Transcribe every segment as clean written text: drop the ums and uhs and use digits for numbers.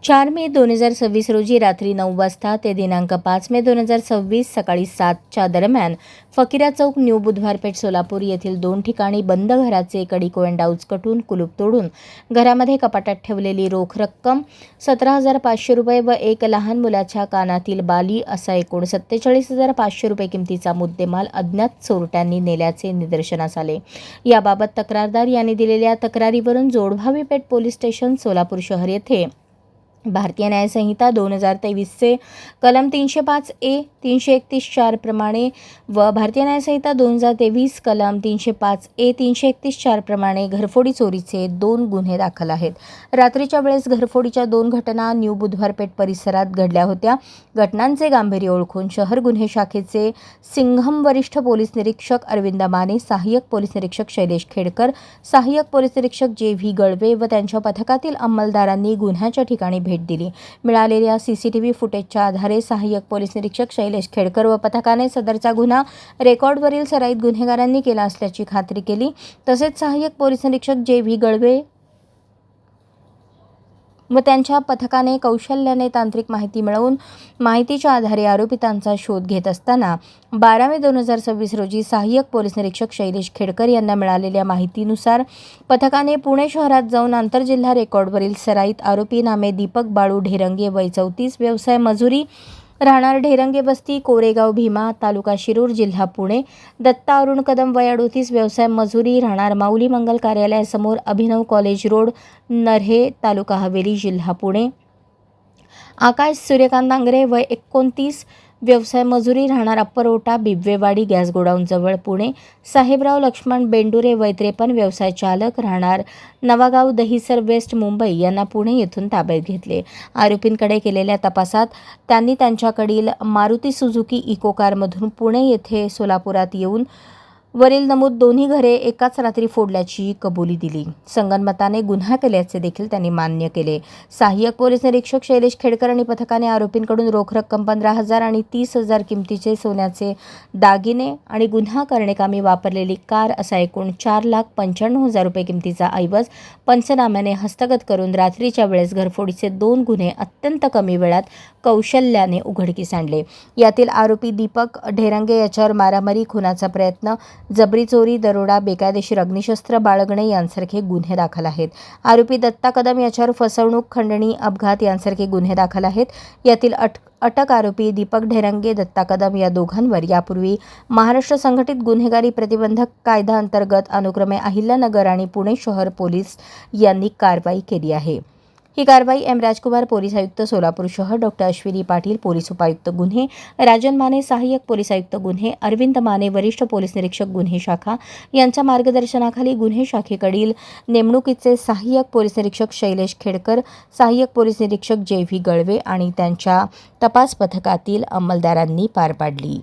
4 मे 2026 रोजी रात्री 9 वाजता ते दिनांक 5 मे 2026 सकाळी 7च्या दरम्यान फकिरा चौक न्यू बुधवारपेठ सोलापूर येथील 2 ठिकाणी बंद घराचे कडी कोयंडा उचकटून कुलूप तोडून घरामध्ये कपाटात ठेवलेली रोख रक्कम 17,500 रुपये व एक लहान मुलाच्या कानातील बाली असा एकूण 47,500 रुपये किमतीचा मुद्देमाल अज्ञात चोरट्यांनी नेल्याचे निदर्शनास आले। याबाबत तक्रारदार यांनी दिलेल्या तक्रारीवरून जोडभावी पेठ पोलीस स्टेशन सोलापूर शहर येथे भारतीय न्याय संहिता 2023 चे कलम 305A 331(4) प्रमाणे व भारतीय न्याय संहिता 2023 कलम 305A 331(4) प्रमाणे घरफोडी चोरीचे 2 गुन्हे दाखल आहेत। रात्रीच्या वेळेस घरफोडीच्या 2 घटना न्यू बुधवारपेठ परिसरात घडल्या होत्या। घटनांचे गांभीर्य ओळखून शहर गुन्हे शाखेचे सिंघम वरिष्ठ पोलीस निरीक्षक अरविंद माने, सहाय्यक पोलीस निरीक्षक शैलेश खेडकर, सहाय्यक पोलीस निरीक्षक JV गळवे व त्यांच्या पथकातील अंमलदारांनी गुन्ह्याच्या ठिकाणी भेट दिली। मिळालेल्या CCTV फुटेजच्या आधारे सहाय्यक पोलीस निरीक्षक शैलेश खेडकर व पथकाने सदरचा गुन्हा रेकॉर्डवरील सराईत गुन्हेगारांनी केला असल्याची खात्री केली। तसेच सहाय्यक पोलीस निरीक्षक JV गळवे व त्यांच्या पथकाने कौशल्याने तांत्रिक माहिती मिळवून माहितीच्या आधारे आरोपितांचा शोध घेत असताना 12 मे 2026 रोजी सहाय्यक पोलीस निरीक्षक शैलेश खेडकर यांना मिळालेल्या माहितीनुसार पथकाने पुणे शहरात जाऊन आंतरजिल्हा रेकॉर्डवरील सराईत आरोपी नामे दीपक बाळू ढेरंगे वय 34 व्यवसाय मजुरी राहणार ढेरंगे बस्ती कोरेगाव भीमा तालुका शिरूर जिल्हा पुणे, दत्ता अरुण कदम वय 38 व्यवसाय मजुरी राहणार माऊली मंगल कार्यालयासमोर अभिनव कॉलेज रोड नरहे तालुका हवेली जिल्हा पुणे, आकाश सूर्यकांत नांगरे वय 29 व्यवसाय मजुरी राहणार अप्पर ओटा बिबवेवाडी गॅस गोडाऊन जवळ पुणे, साहेबराव लक्ष्मण बेंडुरे वय 53 व्यवसाय चालक राहणार नवागाव दहिसर वेस्ट मुंबई यांना पुणे येथून ताब्यात घेतले। आरोपींकडे केलेल्या तपासात त्यांनी त्यांच्याकडील मारुती सुझुकी इको कारमधून पुणे येथे सोलापुरात येऊन वरील नमूद दोन्ही घरे एकाच रात्री फोडल्याची कबुली दिली। संगनमताने गुन्हा केल्याचे देखील त्यांनी मान्य केले। सहाय्यक पोलीस निरीक्षक शैलेश खेडकर आणि पथकाने आरोपींकडून रोख रक्कम 15,000 आणि 30,000 किमतीचे सोन्याचे दागिने आणि गुन्हा करण्याकामी वापरलेली कार असा एकूण 4,95,000 रुपये किमतीचा ऐवज पंचनाम्याने हस्तगत करून रात्रीच्या वेळेस घरफोडीचे 2 गुन्हे अत्यंत कमी वेळात कौशल्याने उघडकीस आणले। यातील आरोपी दीपक ढेरंगे याच्यावर मारामारी, खुनाचा प्रयत्न, जबरी चोरी, दरोडा, बेकायदेशीर अग्निशस्त्र बाळगणे यांसारखे गुन्हे दाखल आहेत। आरोपी दत्ता कदम याच्यावर फसवणूक, खंडणी, अपघात यांसारखे गुन्हे दाखल आहेत। यातील अटक आरोपी दीपक ढेरंगे, दत्ता कदम या दोघांवर यापूर्वी महाराष्ट्र संघटित गुन्हेगारी प्रतिबंधक कायदा अंतर्गत अनुक्रमे अहिल्यानगर आणि पुणे शहर पोलीस यांनी कारवाई केली आहे। ही कारवाई M. राजकुमार पोलीस आयुक्त सोलापूर शहर, डॉ. अश्विनी पाटील पोलीस उपायुक्त गुन्हे, राजन माने सहाय्यक पोलीस आयुक्त गुन्हे, अरविंद माने वरिष्ठ पोलीस निरीक्षक गुन्हे शाखा यांच्या मार्गदर्शनाखाली गुन्हे शाखेकडील नेमणुकीचे सहाय्यक पोलीस निरीक्षक शैलेश खेडकर, सहाय्यक पोलीस निरीक्षक JV गळवे आणि त्यांच्या तपास पथकातील अंमलदारांनी पार पाडली।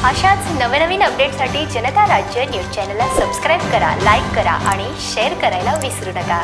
अशाच नवनवीन अपडेटसाठी जनता राज्य न्यूज चॅनलला सबस्क्राईब करा, लाईक करा आणि शेअर करायला विसरू नका।